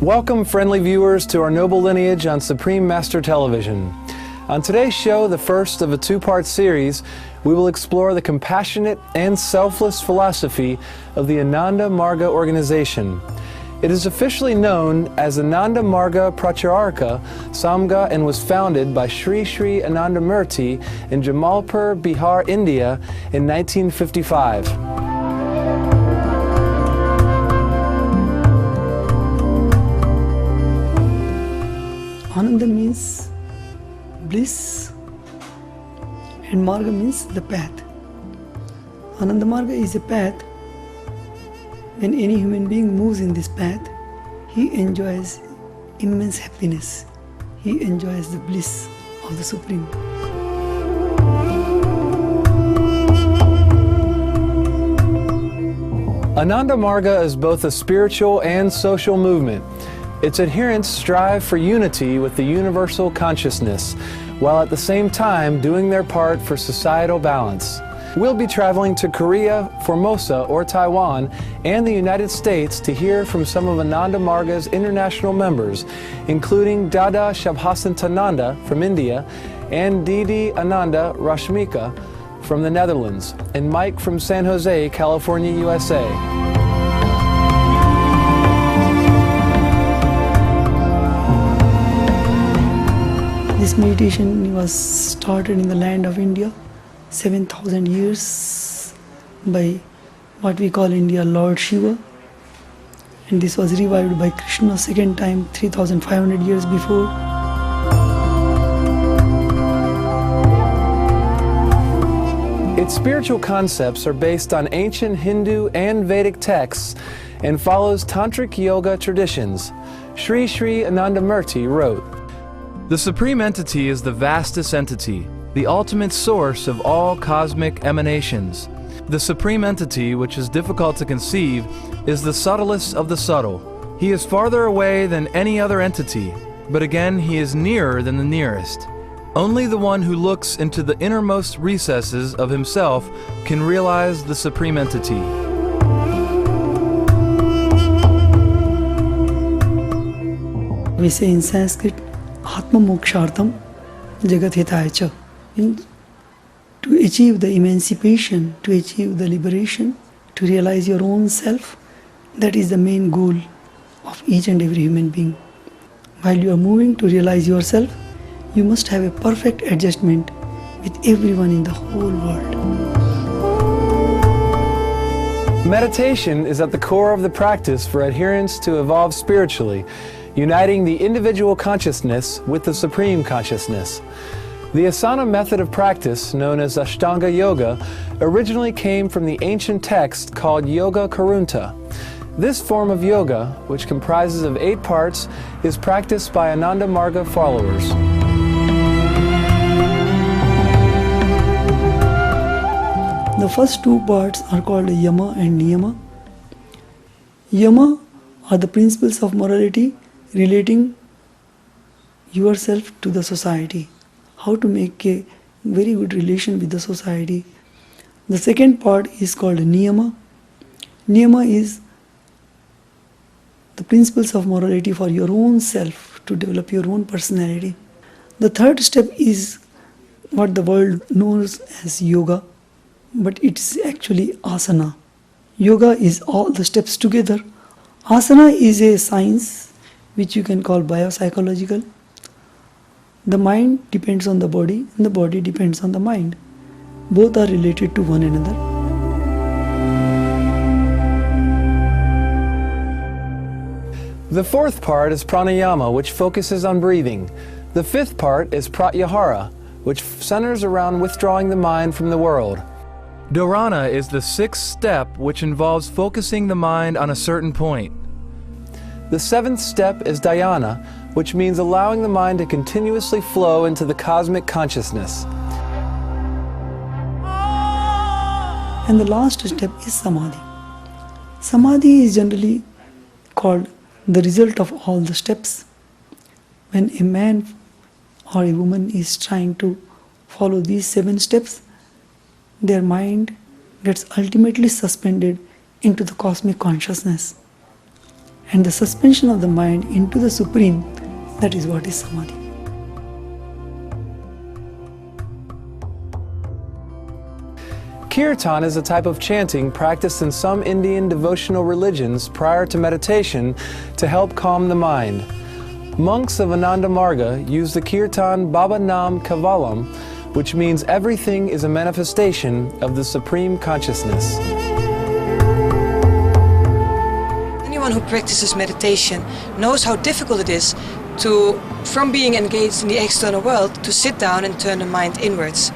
Welcome, friendly viewers, to our noble lineage on Supreme Master Television. On today's show, the first of a two-part series, we will explore the compassionate and selfless philosophy of the Ananda Marga organization. It is officially known as Ananda Marga Pracharaka Samga and was founded by Sri Sri Ananda Murti in Jamalpur, Bihar, India in 1955. Ananda means bliss and Marga means the path. Ananda Marga is a path. When any human being moves in this path, he enjoys immense happiness. He enjoys the bliss of the Supreme. Ananda Marga is both a spiritual and social movement. Its adherents strive for unity with the universal consciousness, while at the same time doing their part for societal balance. We'll be traveling to Korea, Formosa, or Taiwan, and the United States to hear from some of Ananda Marga's international members, including Dada Shabhasantananda from India, and Didi Ananda Rashmika from the Netherlands, and Mike from San Jose, California, USA. This meditation was started in the land of India 7,000 years by what we call India Lord Shiva, and this was revived by Krishna second time 3,500 years before. Its spiritual concepts are based on ancient Hindu and Vedic texts and follows tantric yoga traditions. Sri Sri Ananda Murti wrote, "The Supreme Entity is the vastest entity, the ultimate source of all cosmic emanations. The Supreme Entity, which is difficult to conceive, is the subtlest of the subtle. He is farther away than any other entity, but again he is nearer than the nearest. Only the one who looks into the innermost recesses of himself can realize the Supreme Entity." We say in Sanskrit, Atma Mokshartham Jagat Hitaya Cha. To achieve the emancipation, to achieve the liberation, to realize your own self, that is the main goal of each and every human being. While you are moving to realize yourself, you must have a perfect adjustment with everyone in the whole world. Meditation is at the core of the practice for adherents to evolve spiritually, uniting the individual consciousness with the Supreme Consciousness. The asana method of practice, known as Ashtanga Yoga, originally came from the ancient text called Yoga Karunta. This form of yoga, which comprises of 8 parts, is practiced by Ananda Marga followers. The first 2 parts are called Yama and Niyama. Yama are the principles of morality relating yourself to the society. How to make a very good relation with the society. The second part is called Niyama. Niyama is the principles of morality for your own self, to develop your own personality. The third step is what the world knows as yoga, but it's actually asana. Yoga is all the steps together. Asana is a science which you can call biopsychological. The mind depends on the body and the body depends on the mind. Both are related to one another. The fourth part is pranayama, which focuses on breathing. The fifth part is pratyahara, which centers around withdrawing the mind from the world. Dharana is the 6th step, which involves focusing the mind on a certain point. The 7th step is dhyana, which means allowing the mind to continuously flow into the cosmic consciousness. And the last step is samadhi. Samadhi is generally called the result of all the steps. When a man or a woman is trying to follow these 7 steps, their mind gets ultimately suspended into the cosmic consciousness. and the suspension of the mind into the Supreme, that is what is Samadhi. Kirtan is a type of chanting practiced in some Indian devotional religions prior to meditation to help calm the mind. Monks of Ananda Marga use the Kirtan Baba Nam Kavalam, which means everything is a manifestation of the Supreme Consciousness. Anyone who practices meditation knows how difficult it is to, from being engaged in the external world, to sit down and turn the mind inwards.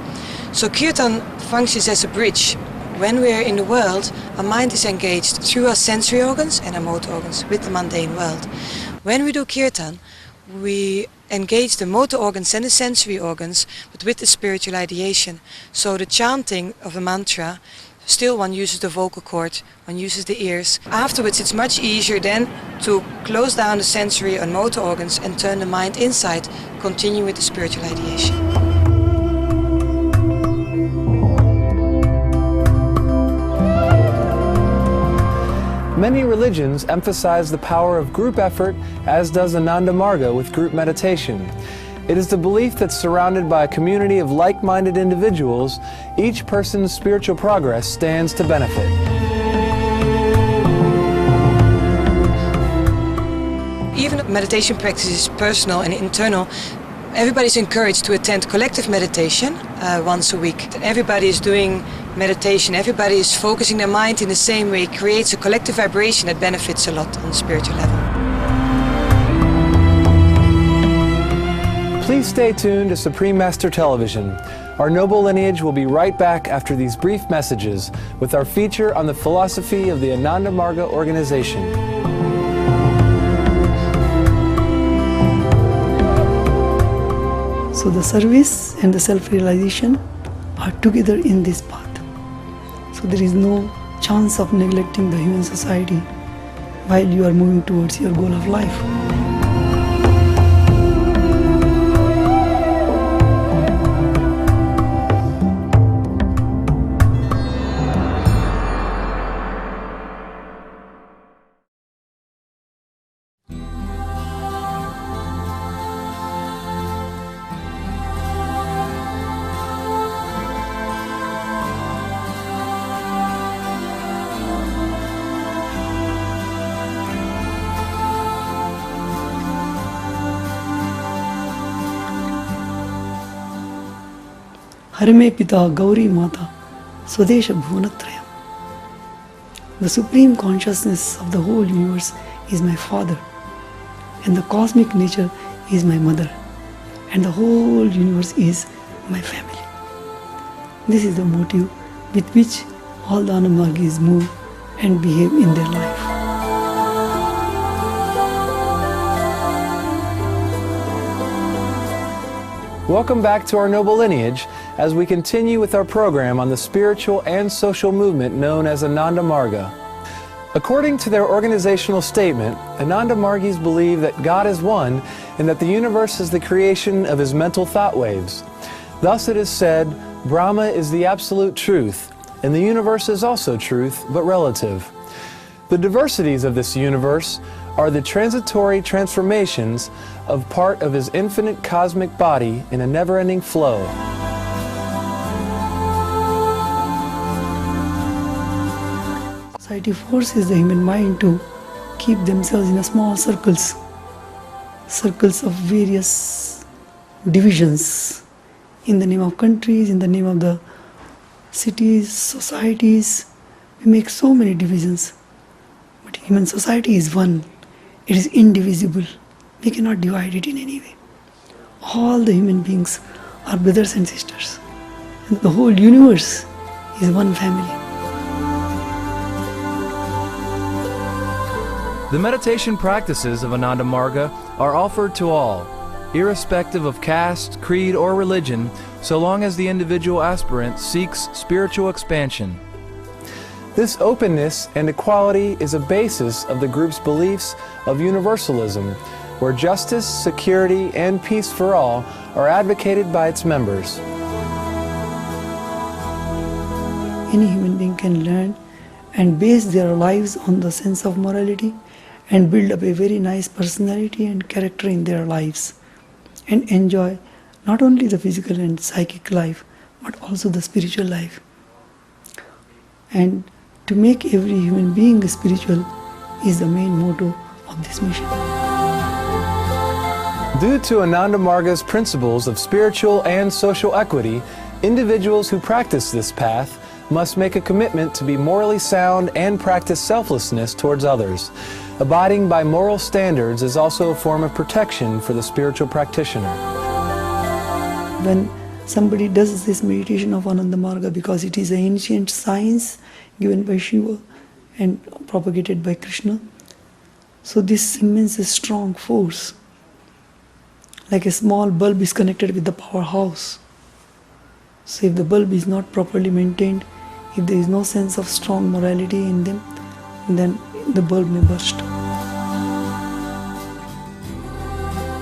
So Kirtan functions as a bridge. When we are in the world, our mind is engaged through our sensory organs and our motor organs with the mundane world. When we do Kirtan, we engage the motor organs and the sensory organs, but with the spiritual ideation. So the chanting of a mantra, still one uses the vocal cord, one uses the ears. Afterwards it's much easier then to close down the sensory and motor organs and turn the mind inside, continue with the spiritual ideation. Many religions emphasize the power of group effort, as does Ananda Marga with group meditation. It is the belief that surrounded by a community of like-minded individuals, each person's spiritual progress stands to benefit. Even if meditation practice is personal and internal, everybody's encouraged to attend collective meditation once a week. Everybody is doing meditation, everybody is focusing their mind in the same way. It creates a collective vibration that benefits a lot on the spiritual level. Please stay tuned to Supreme Master Television. Our noble lineage will be right back after these brief messages with our feature on the philosophy of the Ananda Marga organization. So the service and the self-realization are together in this path. So there is no chance of neglecting the human society while you are moving towards your goal of life. Harme Pita Gauri Mata Swadesha Bhuvanathrayam. The Supreme Consciousness of the whole universe is my Father, and the cosmic nature is my Mother, and the whole universe is my family. This is the motive with which all the Anandamagis move and behave in their life. Welcome back to our noble lineage as we continue with our program on the spiritual and social movement known as Ananda Marga. According to their organizational statement, Ananda Margis believe that God is one and that the universe is the creation of his mental thought waves. Thus it is said, Brahma is the absolute truth, and the universe is also truth, but relative. The diversities of this universe are the transitory transformations of part of his infinite cosmic body in a never-ending flow. Society forces the human mind to keep themselves in a small circles of various divisions in the name of countries, in the name of the cities, societies. We make so many divisions, but human society is one. It is indivisible. We cannot divide it in any way. All the human beings are brothers and sisters, and the whole universe is one family. The meditation practices of Ananda Marga are offered to all, irrespective of caste, creed, or religion, so long as the individual aspirant seeks spiritual expansion. This openness and equality is a basis of the group's beliefs of universalism, where justice, security, and peace for all are advocated by its members. Any human being can learn and base their lives on the sense of morality and build up a very nice personality and character in their lives, and enjoy not only the physical and psychic life, but also the spiritual life. And to make every human being spiritual is the main motto of this mission. Due to Ananda Marga's principles of spiritual and social equity, individuals who practice this path must make a commitment to be morally sound and practice selflessness towards others. Abiding by moral standards is also a form of protection for the spiritual practitioner. When somebody does this meditation of Ananda Marga, because it is an ancient science given by Shiva and propagated by Krishna, so this immense strong force, like a small bulb is connected with the powerhouse. So if the bulb is not properly maintained, if there is no sense of strong morality in them, then the bulb may burst.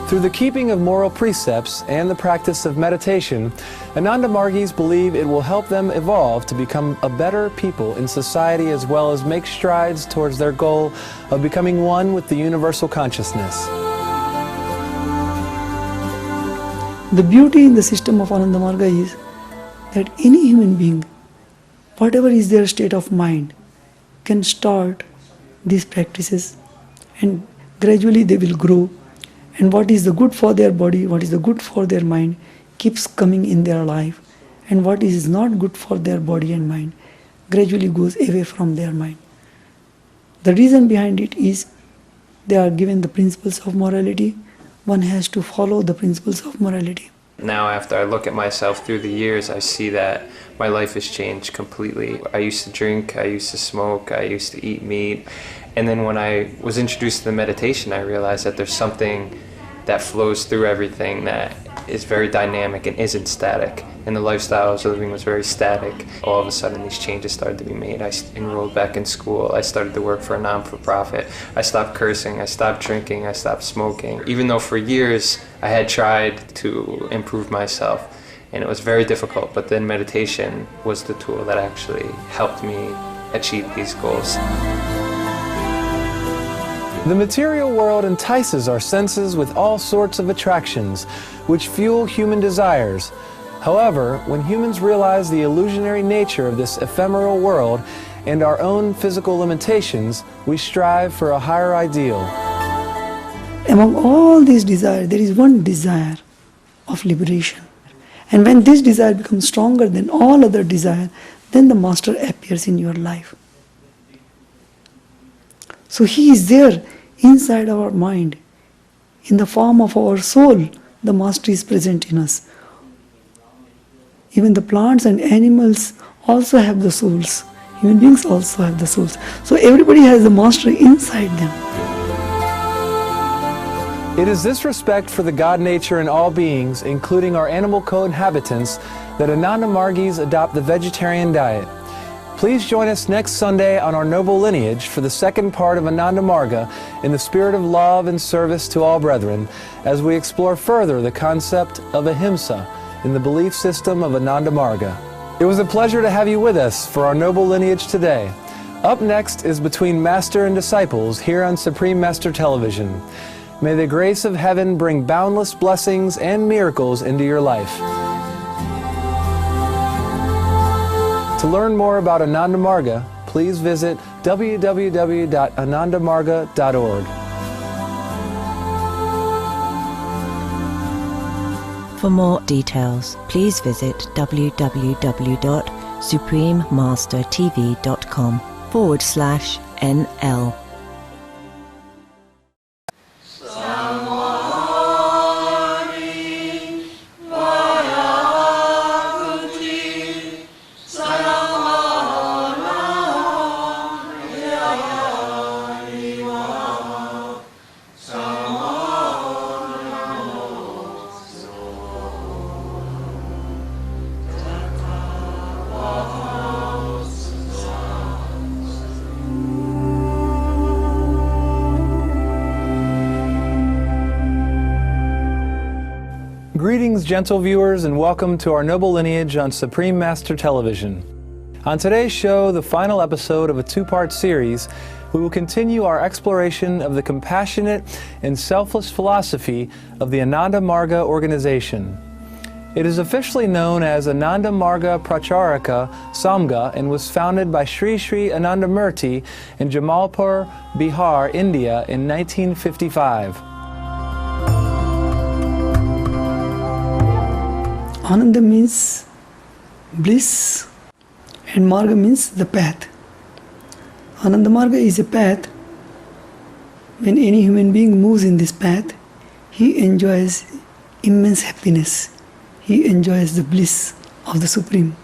Through the keeping of moral precepts and the practice of meditation, Ananda Margis believe it will help them evolve to become a better people in society, as well as make strides towards their goal of becoming one with the universal consciousness. The beauty in the system of Ananda Marga is that any human being, whatever is their state of mind, can start these practices, and gradually they will grow, and what is the good for their body, what is the good for their mind keeps coming in their life, and what is not good for their body and mind gradually goes away from their mind. The reason behind it is they are given the principles of morality. One has to follow the principles of morality. Now, after I look at myself through the years, I see that my life has changed completely. I used to drink, I used to smoke, I used to eat meat. And then when I was introduced to the meditation, I realized that there's something that flows through everything that is very dynamic and isn't static. And the lifestyle I was living was very static. All of a sudden, these changes started to be made. I enrolled back in school. I started to work for a non-for-profit. I stopped cursing. I stopped drinking. I stopped smoking. Even though for years I had tried to improve myself, and it was very difficult, but then meditation was the tool that actually helped me achieve these goals. The material world entices our senses with all sorts of attractions, which fuel human desires. However, when humans realize the illusionary nature of this ephemeral world and our own physical limitations, we strive for a higher ideal. Among all these desires, there is one desire of liberation. And when this desire becomes stronger than all other desires, then the Master appears in your life. So He is there inside our mind. In the form of our soul, the Master is present in us. Even the plants and animals also have the souls. Human beings also have the souls. So everybody has the Master inside them. It is this respect for the God nature in all beings, including our animal co-inhabitants, that Ananda Margis adopt the vegetarian diet. Please join us next Sunday on our noble lineage for the second part of Ananda Marga in the spirit of love and service to all brethren, as we explore further the concept of ahimsa in the belief system of Ananda Marga. It was a pleasure to have you with us for our noble lineage today. Up next is Between Master and Disciples here on Supreme Master Television. May the grace of heaven bring boundless blessings and miracles into your life. To learn more about Ananda Marga, please visit www.anandamarga.org. For more details, please visit www.suprememastertv.com/NL. Greetings, gentle viewers, and welcome to our noble lineage on Supreme Master Television. On today's show, the final episode of a two-part series, we will continue our exploration of the compassionate and selfless philosophy of the Ananda Marga organization. It is officially known as Ananda Marga Pracharaka Samga and was founded by Sri Sri Ananda Murti in Jamalpur, Bihar, India in 1955. Ananda means bliss and Marga means the path. Ananda Marga is a path. When any human being moves in this path, he enjoys immense happiness. He enjoys the bliss of the Supreme.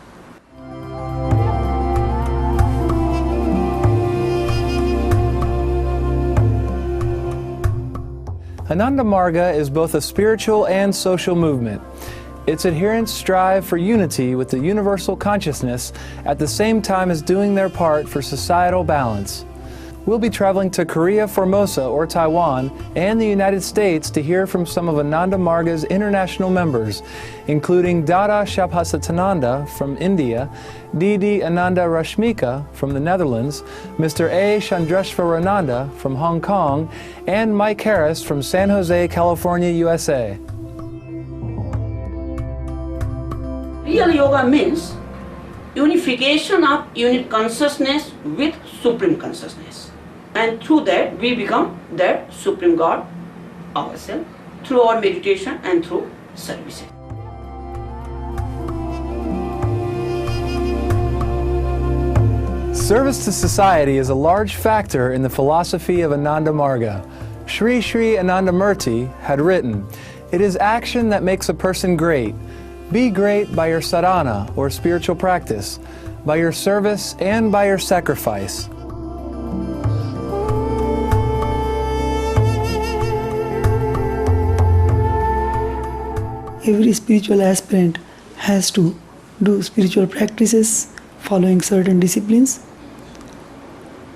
Ananda Marga is both a spiritual and social movement. Its adherents strive for unity with the universal consciousness at the same time as doing their part for societal balance. We'll be traveling to Korea, Formosa, or Taiwan, and the United States to hear from some of Ananda Marga's international members, including Dada Shabhasatananda from India, Didi Ananda Rashmika from the Netherlands, Mr. A. Chandrashvarananda from Hong Kong, and Mike Harris from San Jose, California, USA. Real yoga means unification of unit consciousness with supreme consciousness. And through that we become that supreme God ourselves through our meditation and through services. Service to society is a large factor in the philosophy of Ananda Marga. Sri Sri Ananda Murti had written, "It is action that makes a person great. Be great by your sadhana or spiritual practice, by your service and by your sacrifice." Every spiritual aspirant has to do spiritual practices following certain disciplines,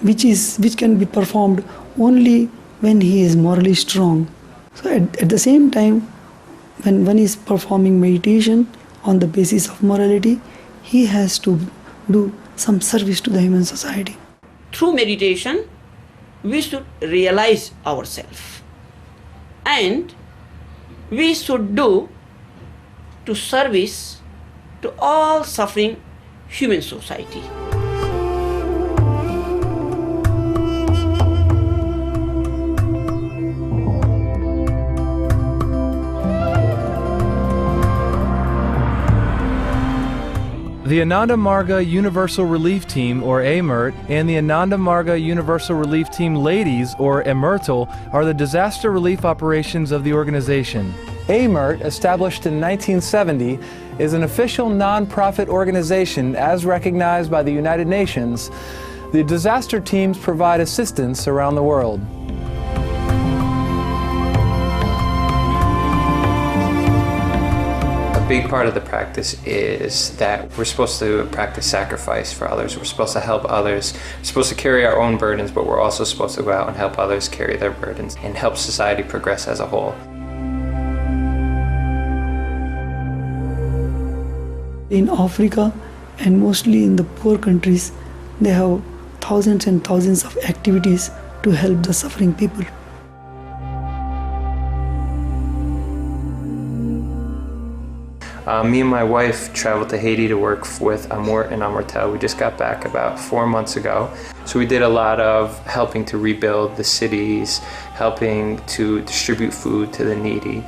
which can be performed only when he is morally strong. So at the same time, when one is performing meditation on the basis of morality, he has to do some service to the human society. Through meditation, we should realize ourselves and we should do to service to all suffering human society. The Ananda Marga Universal Relief Team, or AMERT, and the Ananda Marga Universal Relief Team Ladies, or EMERTL, are the disaster relief operations of the organization. AMERT, established in 1970, is an official non-profit organization as recognized by the United Nations. The disaster teams provide assistance around the world. A big part of the practice is that we're supposed to practice sacrifice for others. We're supposed to help others. We're supposed to carry our own burdens, but we're also supposed to go out and help others carry their burdens and help society progress as a whole. In Africa and mostly in the poor countries, they have thousands and thousands of activities to help the suffering people. Me and my wife traveled to Haiti to work with Amort and Amortel. We just got back about 4 months ago. So we did a lot of helping to rebuild the cities, helping to distribute food to the needy.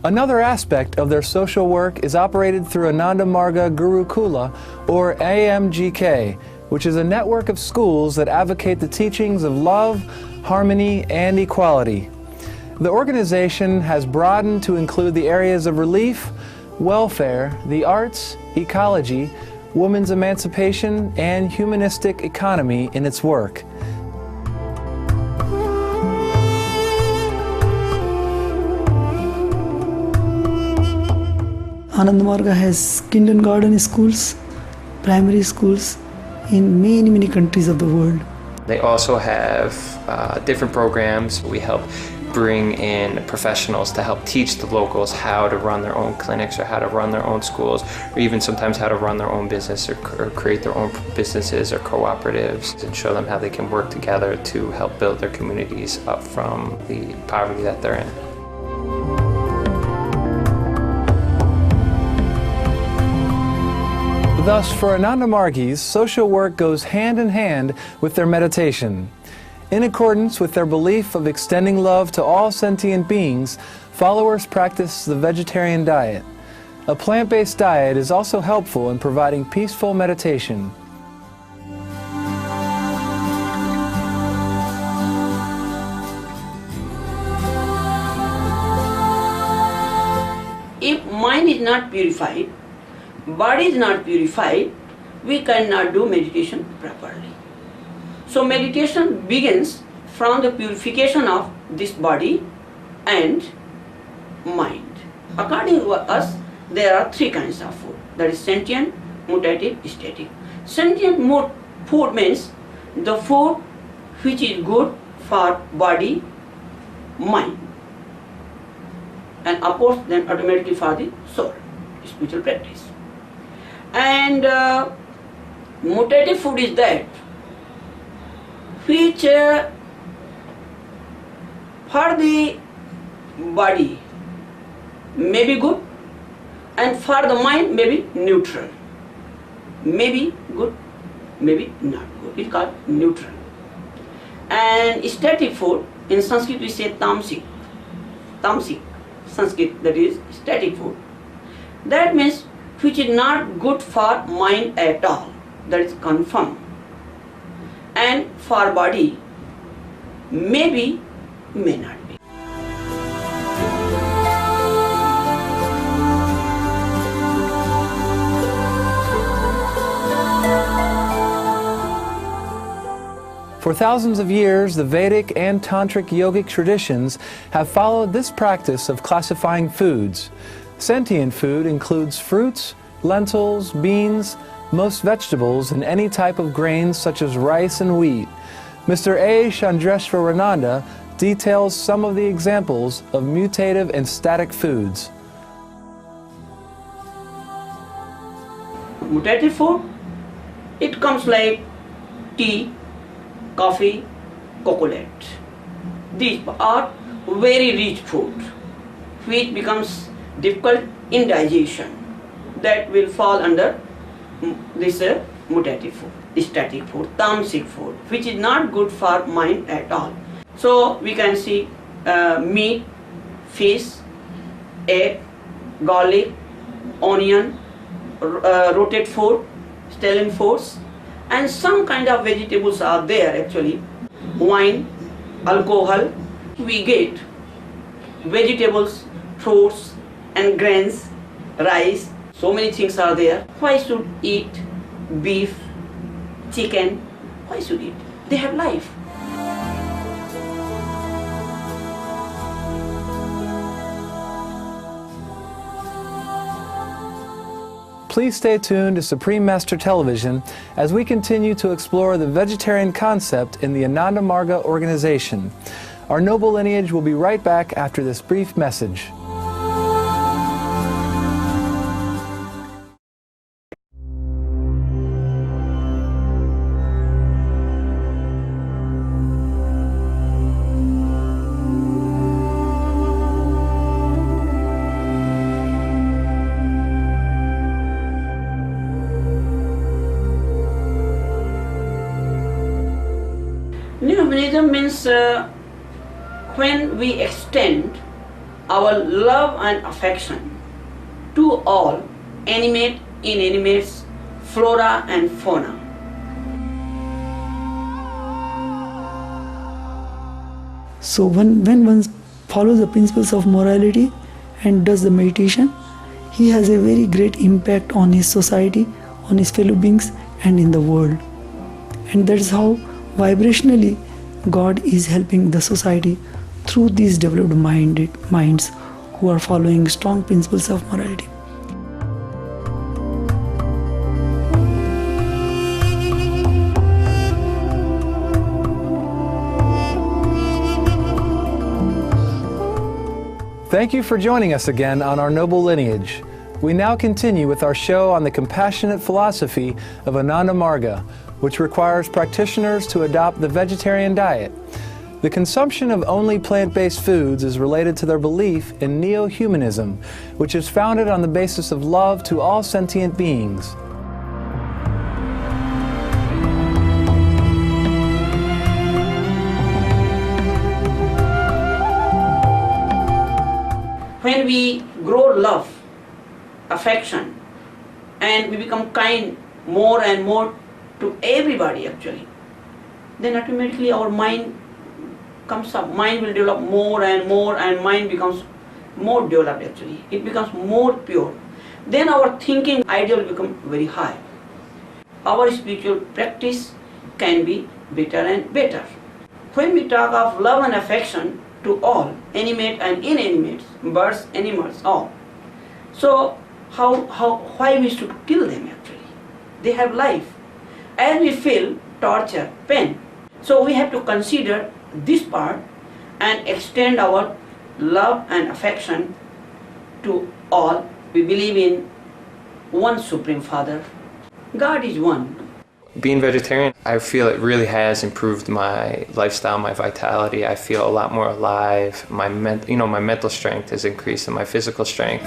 Another aspect of their social work is operated through Ananda Marga Gurukula, or AMGK, which is a network of schools that advocate the teachings of love, harmony, and equality. The organization has broadened to include the areas of relief, welfare, the arts, ecology, women's emancipation, and humanistic economy in its work. Ananda Marga has kindergarten schools, primary schools in many countries of the world. They also have different programs. We help bring in professionals to help teach the locals how to run their own clinics or how to run their own schools, or even sometimes how to run their own business or create their own businesses or cooperatives, and show them how they can work together to help build their communities up from the poverty that they're in. Thus, for Ananda Margis, social work goes hand in hand with their meditation. In accordance with their belief of extending love to all sentient beings, followers practice the vegetarian diet. A plant-based diet is also helpful in providing peaceful meditation. If mind is not purified, body is not purified, we cannot do meditation properly. So meditation begins from the purification of this body and mind. According to us, there are three kinds of food. That is sentient, mutative, static. Sentient food means the food which is good for body, mind, and of course then automatically for the soul, spiritual practice. And mutative food is that which for the body may be good and for the mind may be neutral. May be good, maybe not good. It's called neutral. And static food, in Sanskrit we say tamasic. Tamasic, Sanskrit, that is static food. That means which is not good for mind at all. That is confirmed. And for body, maybe, may not be. For thousands of years, the Vedic and Tantric yogic traditions have followed this practice of classifying foods. Sentient food includes fruits, lentils, beans, most vegetables, and any type of grains such as rice and wheat. Mr. A. Chandreshwarananda details some of the examples of mutative and static foods. Mutative food, it comes like tea, coffee, coconut. These are very rich food, which becomes difficult in digestion. That will fall under this mutative food, static food, tamasic food, which is not good for mind at all. So we can see meat, fish, egg, garlic, onion, roasted food, stealing foods, and some kind of vegetables are there actually. Wine, alcohol, we get vegetables, fruits and grains, rice, so many things are there. Why should eat beef, chicken? Why should eat? They have life. Please stay tuned to Supreme Master Television as we continue to explore the vegetarian concept in the Ananda Marga organization. Our noble lineage will be right back after this brief message. New humanism means when we extend our love and affection to all animate, inanimates, flora and fauna. So when one follows the principles of morality and does the meditation, he has a very great impact on his society, on his fellow beings and in the world. And that is how vibrationally God is helping the society through these developed minds who are following strong principles of morality. Thank you for joining us again on our noble lineage. We now continue with our show on the compassionate philosophy of Ananda Marga, which requires practitioners to adopt the vegetarian diet. The consumption of only plant-based foods is related to their belief in neo-humanism, which is founded on the basis of love to all sentient beings. When we grow love, affection, and we become kind more and more to everybody actually, then automatically our mind comes up. Mind will develop more and more, and mind becomes more developed actually. It becomes more pure. Then our thinking ideal become very high. Our spiritual practice can be better and better. When we talk of love and affection to all, animate and inanimate, birds, animals, all. So why we should kill them actually? They have life. As we feel torture, pain, so we have to consider this part and extend our love and affection to all. We believe in one Supreme Father. God is one. Being vegetarian, I feel it really has improved my lifestyle, my vitality. I feel a lot more alive. My mental strength has increased and my physical strength.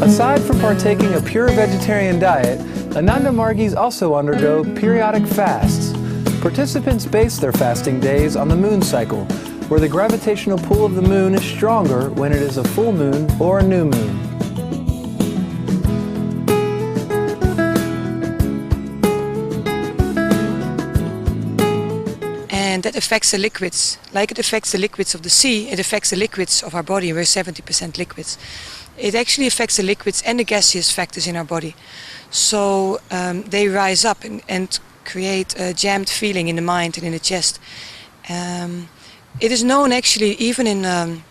Aside from partaking a pure vegetarian diet, Ananda Margis also undergo periodic fasts. Participants base their fasting days on the moon cycle, where the gravitational pull of the moon is stronger when it is a full moon or a new moon. And that affects the liquids. Like it affects the liquids of the sea, it affects the liquids of our body. We're 70% liquids. It actually affects the liquids and the gaseous factors in our body. So they rise up and create a jammed feeling in the mind and in the chest. It is known actually even in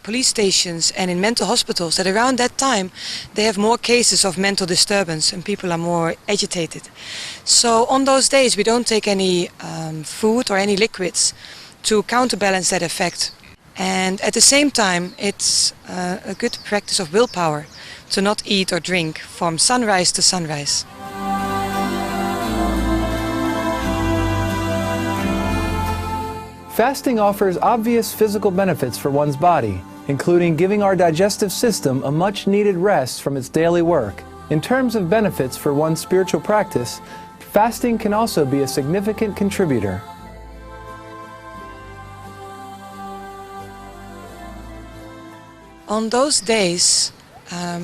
police stations and in mental hospitals that around that time they have more cases of mental disturbance and people are more agitated. So on those days we don't take any food or any liquids to counterbalance that effect. And at the same time it's a good practice of willpower to not eat or drink from sunrise to sunrise. Fasting offers obvious physical benefits for one's body, including giving our digestive system a much-needed rest from its daily work. In terms of benefits for one's spiritual practice, fasting can also be a significant contributor. On those days,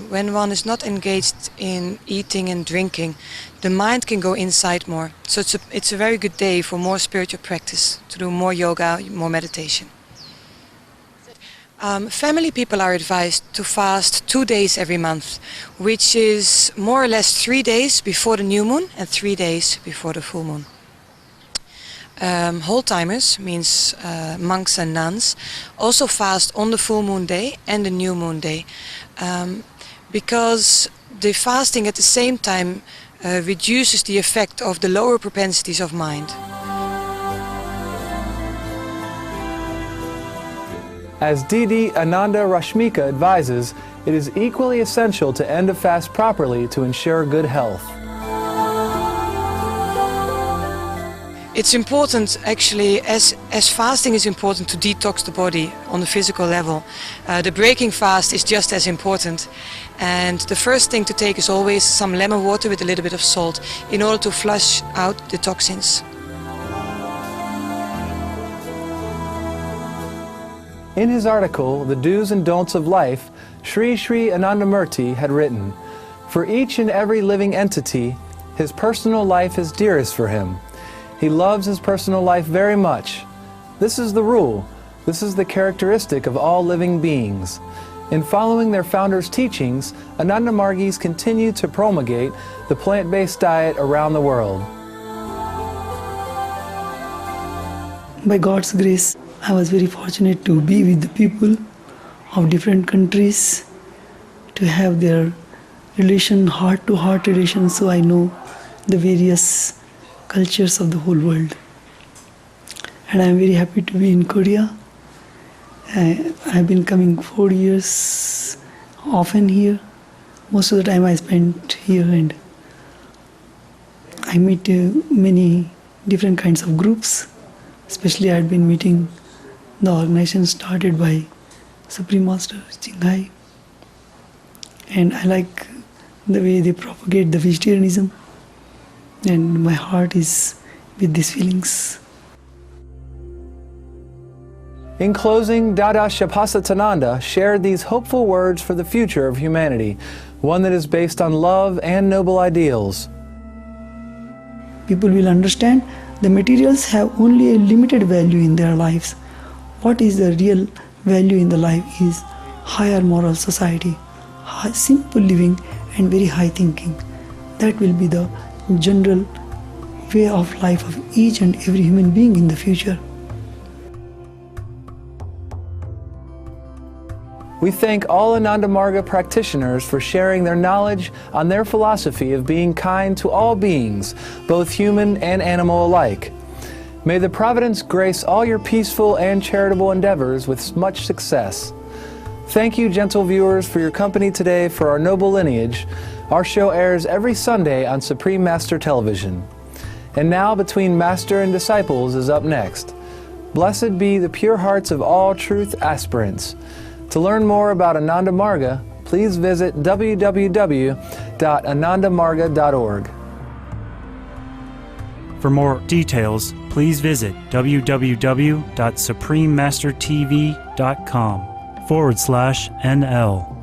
when one is not engaged in eating and drinking, the mind can go inside more. So it's a very good day for more spiritual practice, to do more yoga, more meditation. Family people are advised to fast 2 days every month, which is more or less 3 days before the new moon and 3 days before the full moon. Whole-timers, means monks and nuns, also fast on the full moon day and the new moon day, because the fasting at the same time reduces the effect of the lower propensities of mind. As Didi Ananda Rashmika advises, it is equally essential to end a fast properly to ensure good health. It's important actually, as fasting is important to detox the body on the physical level. The breaking fast is just as important, and the first thing to take is always some lemon water with a little bit of salt in order to flush out the toxins. In his article, The Do's and Don'ts of Life, Sri Sri Anandamurti had written, "For each and every living entity, his personal life is dearest for him. He loves his personal life very much. This is the rule. This is the characteristic of all living beings. In following their founder's teachings, Ananda Margis continue to promulgate the plant-based diet around the world." By God's grace, I was very fortunate to be with the people of different countries, to have their relation, heart-to-heart relation, so I know the various cultures of the whole world. And I'm very happy to be in Korea. I've been coming 4 years often here. Most of the time I spent here, and I meet many different kinds of groups. Especially I've been meeting the organization started by Supreme Master Chinghai. And I like the way they propagate the vegetarianism. And my heart is with these feelings. In closing, Dada Shapasatananda shared these hopeful words for the future of humanity, one that is based on love and noble ideals. People will understand the materials have only a limited value in their lives. What is the real value in the life is higher moral society, simple living and very high thinking. That will be the general way of life of each and every human being in the future. We thank all Ananda Marga practitioners for sharing their knowledge on their philosophy of being kind to all beings, both human and animal alike. May the Providence grace all your peaceful and charitable endeavors with much success. Thank you, gentle viewers, for your company today for our noble lineage. Our show airs every Sunday on Supreme Master Television. And now, Between Master and Disciples is up next. Blessed be the pure hearts of all truth aspirants. To learn more about Ananda Marga, please visit www.anandamarga.org. For more details, please visit www.suprememastertv.com/NL.